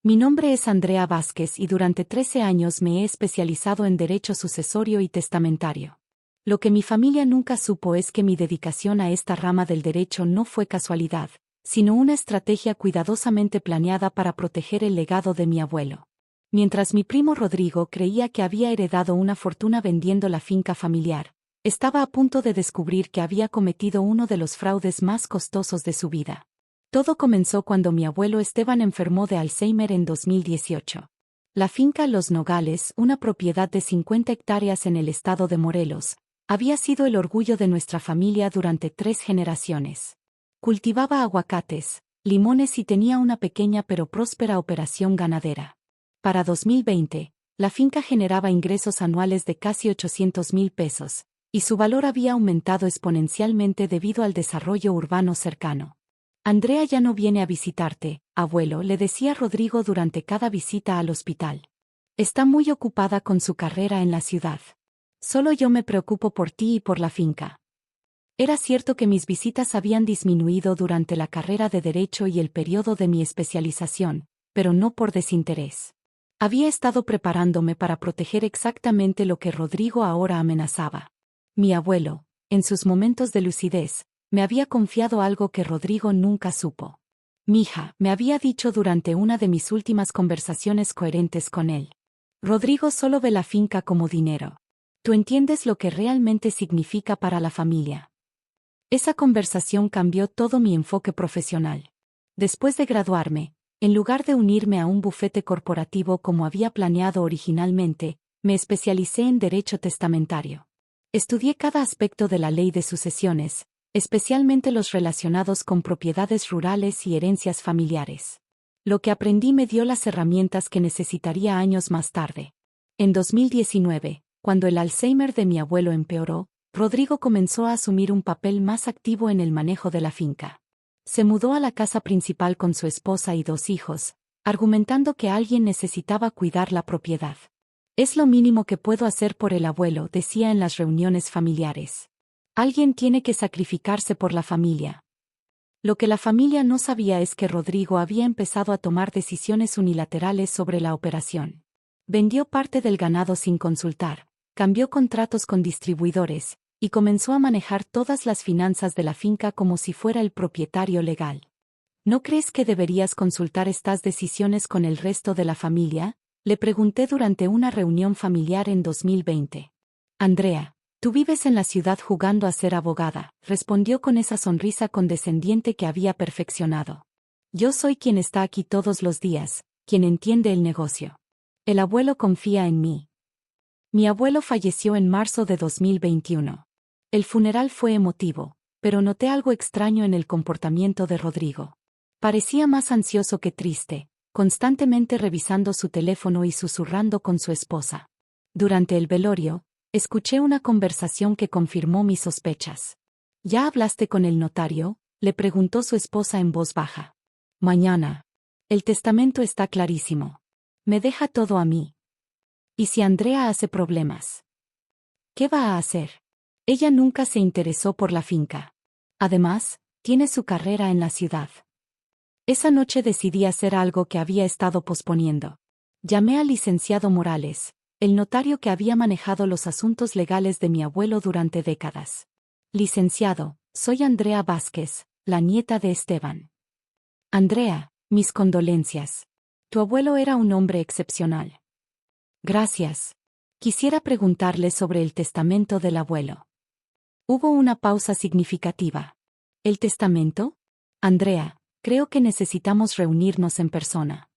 Mi nombre es Andrea Vázquez y durante 13 años me he especializado en derecho sucesorio y testamentario. Lo que mi familia nunca supo es que mi dedicación a esta rama del derecho no fue casualidad, sino una estrategia cuidadosamente planeada para proteger el legado de mi abuelo. Mientras mi primo Rodrigo creía que había heredado una fortuna vendiendo la finca familiar, estaba a punto de descubrir que había cometido uno de los fraudes más costosos de su vida. Todo comenzó cuando mi abuelo Esteban enfermó de Alzheimer en 2018. La finca Los Nogales, una propiedad de 50 hectáreas en el estado de Morelos, había sido el orgullo de nuestra familia durante 3 generaciones. Cultivaba aguacates, limones y tenía una pequeña pero próspera operación ganadera. Para 2020, la finca generaba ingresos anuales de casi 800,000 pesos, y su valor había aumentado exponencialmente debido al desarrollo urbano cercano. Andrea ya no viene a visitarte, abuelo, le decía Rodrigo durante cada visita al hospital. Está muy ocupada con su carrera en la ciudad. Solo yo me preocupo por ti y por la finca. Era cierto que mis visitas habían disminuido durante la carrera de derecho y el periodo de mi especialización, pero no por desinterés. Había estado preparándome para proteger exactamente lo que Rodrigo ahora amenazaba. Mi abuelo, en sus momentos de lucidez, me había confiado algo que Rodrigo nunca supo. Mija, me había dicho durante una de mis últimas conversaciones coherentes con él. Rodrigo solo ve la finca como dinero. ¿Tú entiendes lo que realmente significa para la familia? Esa conversación cambió todo mi enfoque profesional. Después de graduarme, en lugar de unirme a un bufete corporativo como había planeado originalmente, me especialicé en derecho testamentario. Estudié cada aspecto de la ley de sucesiones, especialmente los relacionados con propiedades rurales y herencias familiares. Lo que aprendí me dio las herramientas que necesitaría años más tarde. En 2019, cuando el Alzheimer de mi abuelo empeoró, Rodrigo comenzó a asumir un papel más activo en el manejo de la finca. Se mudó a la casa principal con su esposa y 2 hijos, argumentando que alguien necesitaba cuidar la propiedad. Es lo mínimo que puedo hacer por el abuelo, decía en las reuniones familiares. Alguien tiene que sacrificarse por la familia. Lo que la familia no sabía es que Rodrigo había empezado a tomar decisiones unilaterales sobre la operación. Vendió parte del ganado sin consultar, cambió contratos con distribuidores, y comenzó a manejar todas las finanzas de la finca como si fuera el propietario legal. ¿No crees que deberías consultar estas decisiones con el resto de la familia?, le pregunté durante una reunión familiar en 2020. Andrea, tú vives en la ciudad jugando a ser abogada, respondió con esa sonrisa condescendiente que había perfeccionado. Yo soy quien está aquí todos los días, quien entiende el negocio. El abuelo confía en mí. Mi abuelo falleció en marzo de 2021. El funeral fue emotivo, pero noté algo extraño en el comportamiento de Rodrigo. Parecía más ansioso que triste, constantemente revisando su teléfono y susurrando con su esposa. Durante el velorio, escuché una conversación que confirmó mis sospechas. ¿Ya hablaste con el notario?, le preguntó su esposa en voz baja. Mañana. El testamento está clarísimo. Me deja todo a mí. ¿Y si Andrea hace problemas? ¿Qué va a hacer? Ella nunca se interesó por la finca. Además, tiene su carrera en la ciudad. Esa noche decidí hacer algo que había estado posponiendo. Llamé al licenciado Morales, el notario que había manejado los asuntos legales de mi abuelo durante décadas. Licenciado, soy Andrea Vázquez, la nieta de Esteban. Andrea, mis condolencias. Tu abuelo era un hombre excepcional. Gracias. Quisiera preguntarle sobre el testamento del abuelo. Hubo una pausa significativa. ¿El testamento? Andrea, creo que necesitamos reunirnos en persona.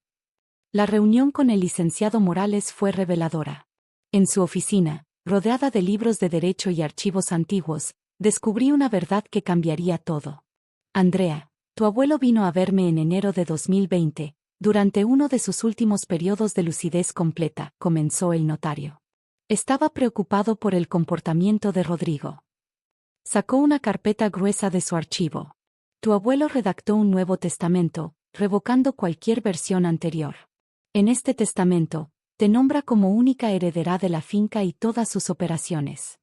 La reunión con el licenciado Morales fue reveladora. En su oficina, rodeada de libros de derecho y archivos antiguos, descubrí una verdad que cambiaría todo. Andrea, tu abuelo vino a verme en enero de 2020, durante uno de sus últimos periodos de lucidez completa, comenzó el notario. Estaba preocupado por el comportamiento de Rodrigo. Sacó una carpeta gruesa de su archivo. Tu abuelo redactó un nuevo testamento, revocando cualquier versión anterior. En este testamento, te nombra como única heredera de la finca y todas sus operaciones.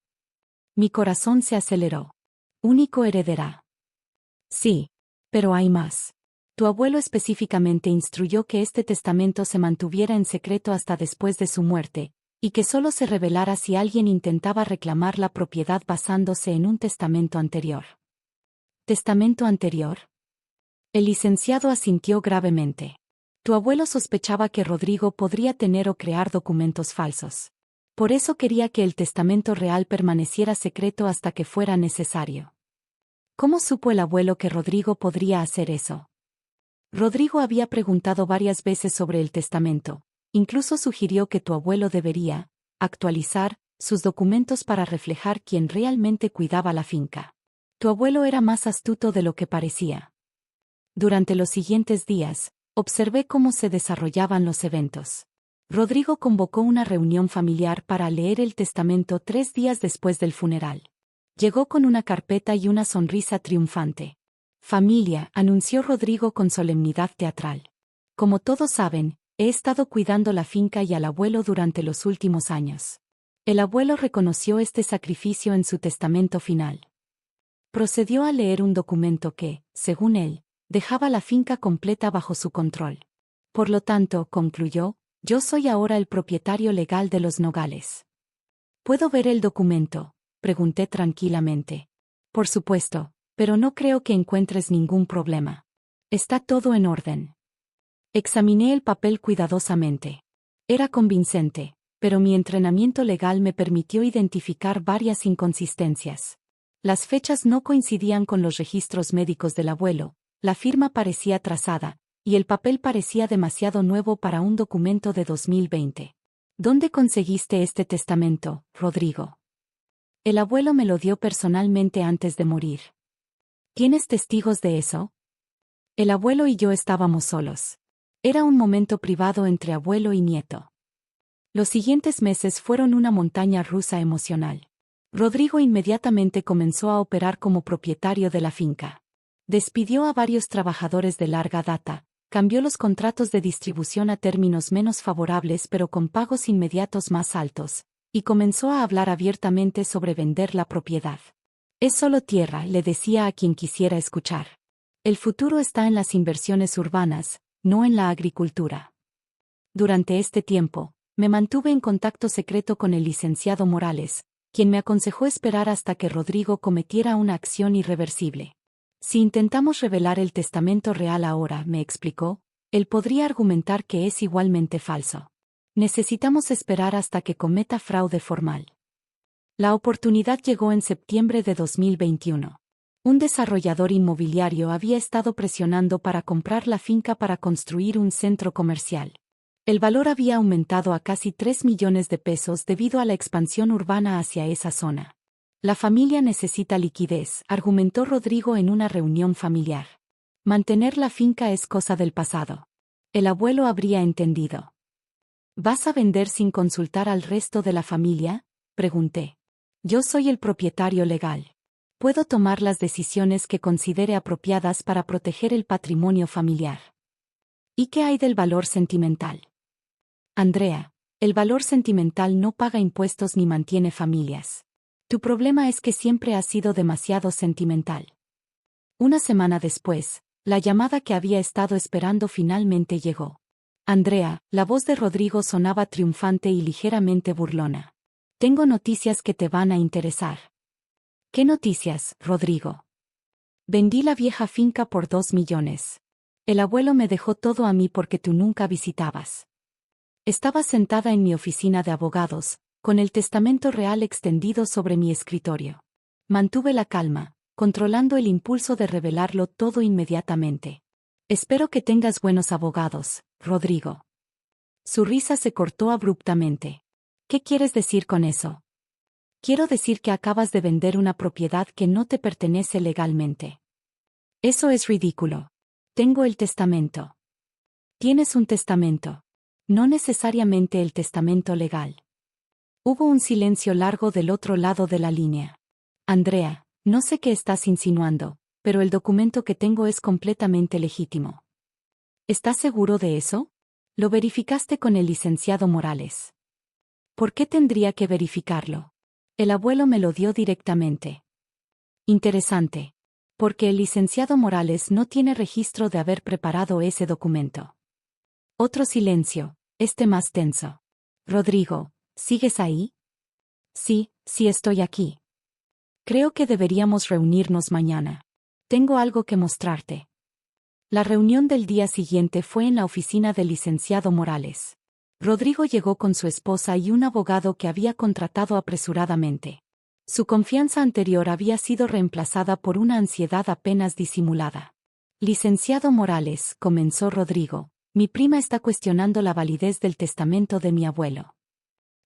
Mi corazón se aceleró. Único heredera. Sí, pero hay más. Tu abuelo específicamente instruyó que este testamento se mantuviera en secreto hasta después de su muerte, y que solo se revelara si alguien intentaba reclamar la propiedad basándose en un testamento anterior. ¿Testamento anterior? El licenciado asintió gravemente. Tu abuelo sospechaba que Rodrigo podría tener o crear documentos falsos. Por eso quería que el testamento real permaneciera secreto hasta que fuera necesario. ¿Cómo supo el abuelo que Rodrigo podría hacer eso? Rodrigo había preguntado varias veces sobre el testamento, incluso sugirió que tu abuelo debería actualizar sus documentos para reflejar quién realmente cuidaba la finca. Tu abuelo era más astuto de lo que parecía. Durante los siguientes días, observé cómo se desarrollaban los eventos. Rodrigo convocó una reunión familiar para leer el testamento 3 días después del funeral. Llegó con una carpeta y una sonrisa triunfante. Familia, anunció Rodrigo con solemnidad teatral. Como todos saben, he estado cuidando la finca y al abuelo durante los últimos años. El abuelo reconoció este sacrificio en su testamento final. Procedió a leer un documento que, según él, dejaba la finca completa bajo su control. Por lo tanto, concluyó, yo soy ahora el propietario legal de los nogales. ¿Puedo ver el documento?, pregunté tranquilamente. Por supuesto, pero no creo que encuentres ningún problema. Está todo en orden. Examiné el papel cuidadosamente. Era convincente, pero mi entrenamiento legal me permitió identificar varias inconsistencias. Las fechas no coincidían con los registros médicos del abuelo, la firma parecía atrasada, y el papel parecía demasiado nuevo para un documento de 2020. ¿Dónde conseguiste este testamento, Rodrigo? El abuelo me lo dio personalmente antes de morir. ¿Tienes testigos de eso? El abuelo y yo estábamos solos. Era un momento privado entre abuelo y nieto. Los siguientes meses fueron una montaña rusa emocional. Rodrigo inmediatamente comenzó a operar como propietario de la finca. Despidió a varios trabajadores de larga data, cambió los contratos de distribución a términos menos favorables pero con pagos inmediatos más altos, y comenzó a hablar abiertamente sobre vender la propiedad. Es solo tierra, le decía a quien quisiera escuchar. El futuro está en las inversiones urbanas, no en la agricultura. Durante este tiempo, me mantuve en contacto secreto con el licenciado Morales, quien me aconsejó esperar hasta que Rodrigo cometiera una acción irreversible. Si intentamos revelar el testamento real ahora, me explicó, él podría argumentar que es igualmente falso. Necesitamos esperar hasta que cometa fraude formal. La oportunidad llegó en septiembre de 2021. Un desarrollador inmobiliario había estado presionando para comprar la finca para construir un centro comercial. El valor había aumentado a casi 3 millones de pesos debido a la expansión urbana hacia esa zona. La familia necesita liquidez, argumentó Rodrigo en una reunión familiar. Mantener la finca es cosa del pasado. El abuelo habría entendido. ¿Vas a vender sin consultar al resto de la familia?, pregunté. Yo soy el propietario legal. Puedo tomar las decisiones que considere apropiadas para proteger el patrimonio familiar. ¿Y qué hay del valor sentimental? Andrea, el valor sentimental no paga impuestos ni mantiene familias. Tu problema es que siempre has sido demasiado sentimental. Una semana después, la llamada que había estado esperando finalmente llegó. Andrea, la voz de Rodrigo sonaba triunfante y ligeramente burlona. Tengo noticias que te van a interesar. ¿Qué noticias, Rodrigo? Vendí la vieja finca por 2 millones. El abuelo me dejó todo a mí porque tú nunca visitabas. Estaba sentada en mi oficina de abogados, con el testamento real extendido sobre mi escritorio. Mantuve la calma, controlando el impulso de revelarlo todo inmediatamente. Espero que tengas buenos abogados, Rodrigo. Su risa se cortó abruptamente. ¿Qué quieres decir con eso? Quiero decir que acabas de vender una propiedad que no te pertenece legalmente. Eso es ridículo. Tengo el testamento. Tienes un testamento. No necesariamente el testamento legal. Hubo un silencio largo del otro lado de la línea. Andrea, no sé qué estás insinuando, pero el documento que tengo es completamente legítimo. ¿Estás seguro de eso? Lo verificaste con el licenciado Morales. ¿Por qué tendría que verificarlo? El abuelo me lo dio directamente. Interesante. Porque el licenciado Morales no tiene registro de haber preparado ese documento. Otro silencio, este más tenso. Rodrigo, ¿sigues ahí? Sí, sí estoy aquí. Creo que deberíamos reunirnos mañana. Tengo algo que mostrarte. La reunión del día siguiente fue en la oficina del licenciado Morales. Rodrigo llegó con su esposa y un abogado que había contratado apresuradamente. Su confianza anterior había sido reemplazada por una ansiedad apenas disimulada. Licenciado Morales, comenzó Rodrigo, mi prima está cuestionando la validez del testamento de mi abuelo.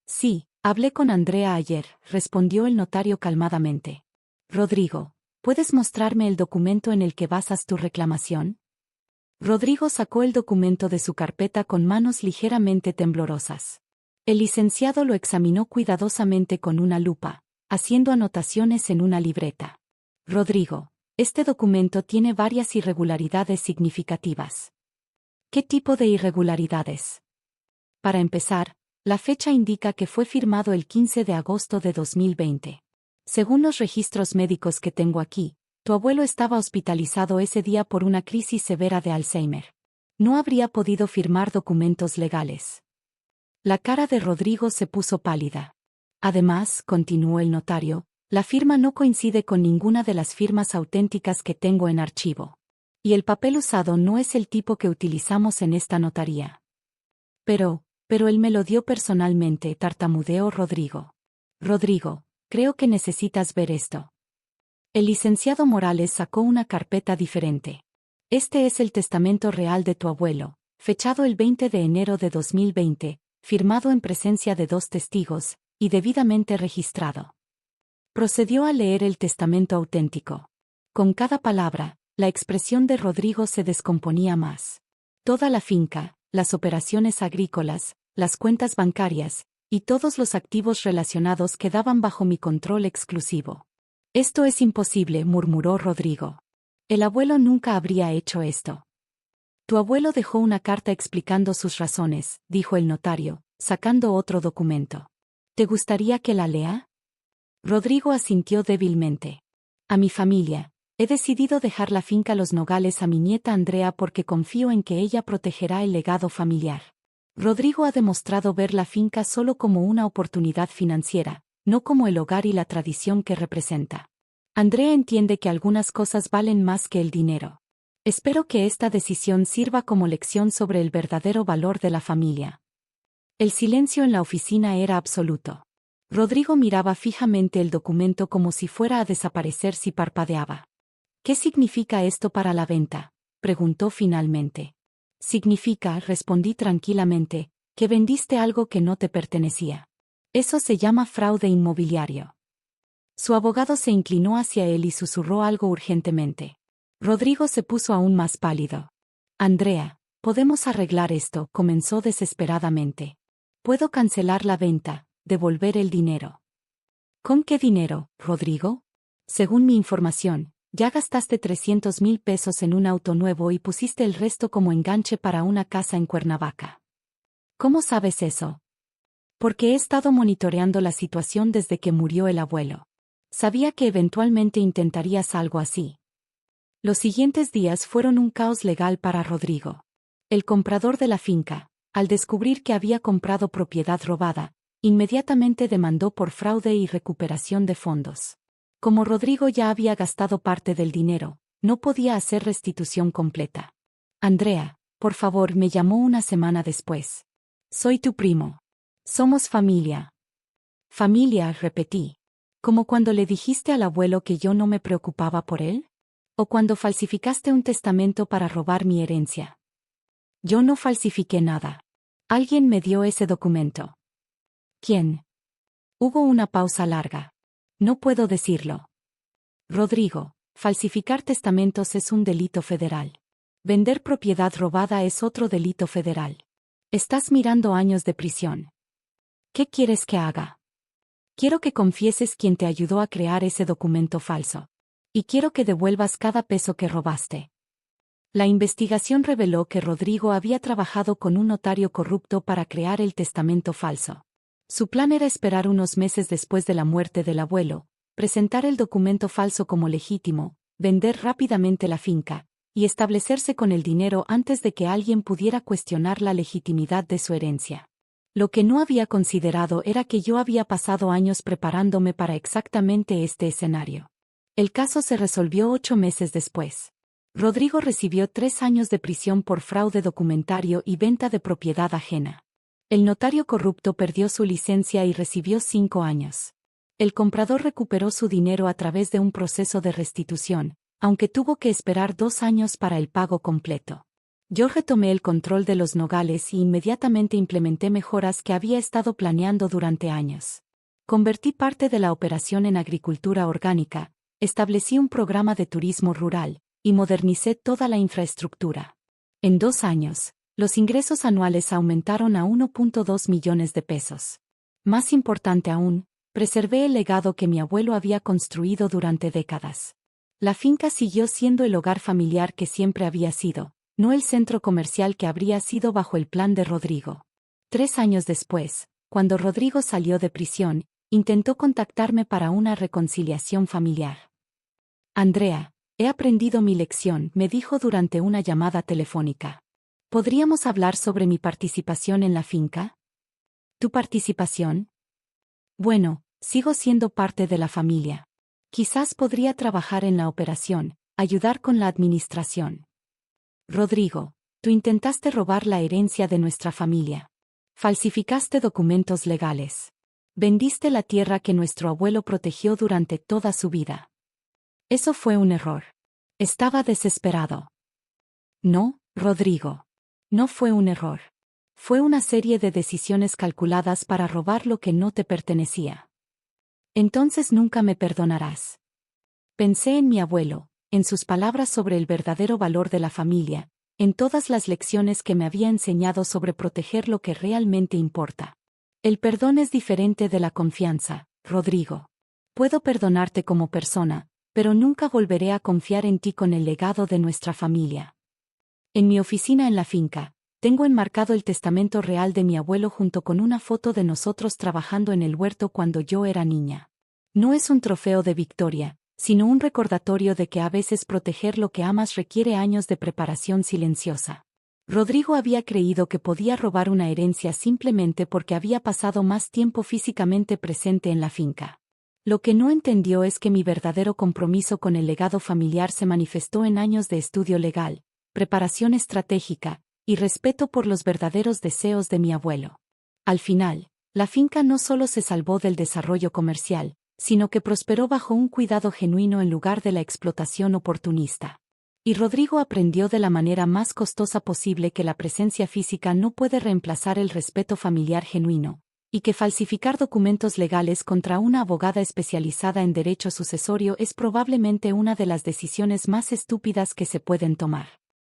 Sí, hablé con Andrea ayer, respondió el notario calmadamente. Rodrigo, ¿puedes mostrarme el documento en el que basas tu reclamación? Rodrigo sacó el documento de su carpeta con manos ligeramente temblorosas. El licenciado lo examinó cuidadosamente con una lupa, haciendo anotaciones en una libreta. Rodrigo, este documento tiene varias irregularidades significativas. ¿Qué tipo de irregularidades? Para empezar, la fecha indica que fue firmado el 15 de agosto de 2020. Según los registros médicos que tengo aquí, tu abuelo estaba hospitalizado ese día por una crisis severa de Alzheimer. No habría podido firmar documentos legales. La cara de Rodrigo se puso pálida. Además, continuó el notario, la firma no coincide con ninguna de las firmas auténticas que tengo en archivo. Y el papel usado no es el tipo que utilizamos en esta notaría. Pero él me lo dio personalmente, tartamudeó Rodrigo. Rodrigo, creo que necesitas ver esto. El licenciado Morales sacó una carpeta diferente. Este es el testamento real de tu abuelo, fechado el 20 de enero de 2020, firmado en presencia de 2 testigos, y debidamente registrado. Procedió a leer el testamento auténtico. Con cada palabra, la expresión de Rodrigo se descomponía más. Toda la finca, las operaciones agrícolas, las cuentas bancarias, y todos los activos relacionados quedaban bajo mi control exclusivo. Esto es imposible, murmuró Rodrigo. El abuelo nunca habría hecho esto. Tu abuelo dejó una carta explicando sus razones, dijo el notario, sacando otro documento. ¿Te gustaría que la lea? Rodrigo asintió débilmente. A mi familia, he decidido dejar la finca Los Nogales a mi nieta Andrea porque confío en que ella protegerá el legado familiar. Rodrigo ha demostrado ver la finca solo como una oportunidad financiera, no como el hogar y la tradición que representa. Andrea entiende que algunas cosas valen más que el dinero. Espero que esta decisión sirva como lección sobre el verdadero valor de la familia. El silencio en la oficina era absoluto. Rodrigo miraba fijamente el documento como si fuera a desaparecer si parpadeaba. ¿Qué significa esto para la venta?, preguntó finalmente. Significa, respondí tranquilamente, que vendiste algo que no te pertenecía. Eso se llama fraude inmobiliario. Su abogado se inclinó hacia él y susurró algo urgentemente. Rodrigo se puso aún más pálido. Andrea, podemos arreglar esto, comenzó desesperadamente. Puedo cancelar la venta, devolver el dinero. ¿Con qué dinero, Rodrigo? Según mi información, ya gastaste 300,000 pesos en un auto nuevo y pusiste el resto como enganche para una casa en Cuernavaca. ¿Cómo sabes eso? Porque he estado monitoreando la situación desde que murió el abuelo. Sabía que eventualmente intentarías algo así. Los siguientes días fueron un caos legal para Rodrigo. El comprador de la finca, al descubrir que había comprado propiedad robada, inmediatamente demandó por fraude y recuperación de fondos. Como Rodrigo ya había gastado parte del dinero, no podía hacer restitución completa. Andrea, por favor, me llamó una semana después. Soy tu primo. Somos familia. Familia, repetí. ¿Como cuando le dijiste al abuelo que yo no me preocupaba por él? ¿O cuando falsificaste un testamento para robar mi herencia? Yo no falsifiqué nada. Alguien me dio ese documento. ¿Quién? Hubo una pausa larga. No puedo decirlo. Rodrigo, falsificar testamentos es un delito federal. Vender propiedad robada es otro delito federal. Estás mirando años de prisión. ¿Qué quieres que haga? Quiero que confieses quién te ayudó a crear ese documento falso. Y quiero que devuelvas cada peso que robaste. La investigación reveló que Rodrigo había trabajado con un notario corrupto para crear el testamento falso. Su plan era esperar unos meses después de la muerte del abuelo, presentar el documento falso como legítimo, vender rápidamente la finca, y establecerse con el dinero antes de que alguien pudiera cuestionar la legitimidad de su herencia. Lo que no había considerado era que yo había pasado años preparándome para exactamente este escenario. El caso se resolvió 8 meses después. Rodrigo recibió 3 años de prisión por fraude documentario y venta de propiedad ajena. El notario corrupto perdió su licencia y recibió 5 años. El comprador recuperó su dinero a través de un proceso de restitución, aunque tuvo que esperar 2 años para el pago completo. Yo retomé el control de los nogales y inmediatamente implementé mejoras que había estado planeando durante años. Convertí parte de la operación en agricultura orgánica, establecí un programa de turismo rural, y modernicé toda la infraestructura. En 2 años, los ingresos anuales aumentaron a 1.2 millones de pesos. Más importante aún, preservé el legado que mi abuelo había construido durante décadas. La finca siguió siendo el hogar familiar que siempre había sido, no el centro comercial que habría sido bajo el plan de Rodrigo. 3 años después, cuando Rodrigo salió de prisión, intentó contactarme para una reconciliación familiar. Andrea, he aprendido mi lección, me dijo durante una llamada telefónica. ¿Podríamos hablar sobre mi participación en la finca? ¿Tu participación? Bueno, sigo siendo parte de la familia. Quizás podría trabajar en la operación, ayudar con la administración. Rodrigo, tú intentaste robar la herencia de nuestra familia. Falsificaste documentos legales. Vendiste la tierra que nuestro abuelo protegió durante toda su vida. Eso fue un error. Estaba desesperado. No, Rodrigo. No fue un error. Fue una serie de decisiones calculadas para robar lo que no te pertenecía. Entonces nunca me perdonarás. Pensé en mi abuelo, en sus palabras sobre el verdadero valor de la familia, en todas las lecciones que me había enseñado sobre proteger lo que realmente importa. El perdón es diferente de la confianza, Rodrigo. Puedo perdonarte como persona, pero nunca volveré a confiar en ti con el legado de nuestra familia. En mi oficina en la finca, tengo enmarcado el testamento real de mi abuelo junto con una foto de nosotros trabajando en el huerto cuando yo era niña. No es un trofeo de victoria, sino un recordatorio de que a veces proteger lo que amas requiere años de preparación silenciosa. Rodrigo había creído que podía robar una herencia simplemente porque había pasado más tiempo físicamente presente en la finca. Lo que no entendió es que mi verdadero compromiso con el legado familiar se manifestó en años de estudio legal, preparación estratégica, y respeto por los verdaderos deseos de mi abuelo. Al final, la finca no solo se salvó del desarrollo comercial, sino que prosperó bajo un cuidado genuino en lugar de la explotación oportunista. Y Rodrigo aprendió de la manera más costosa posible que la presencia física no puede reemplazar el respeto familiar genuino, y que falsificar documentos legales contra una abogada especializada en derecho sucesorio es probablemente una de las decisiones más estúpidas que se pueden tomar.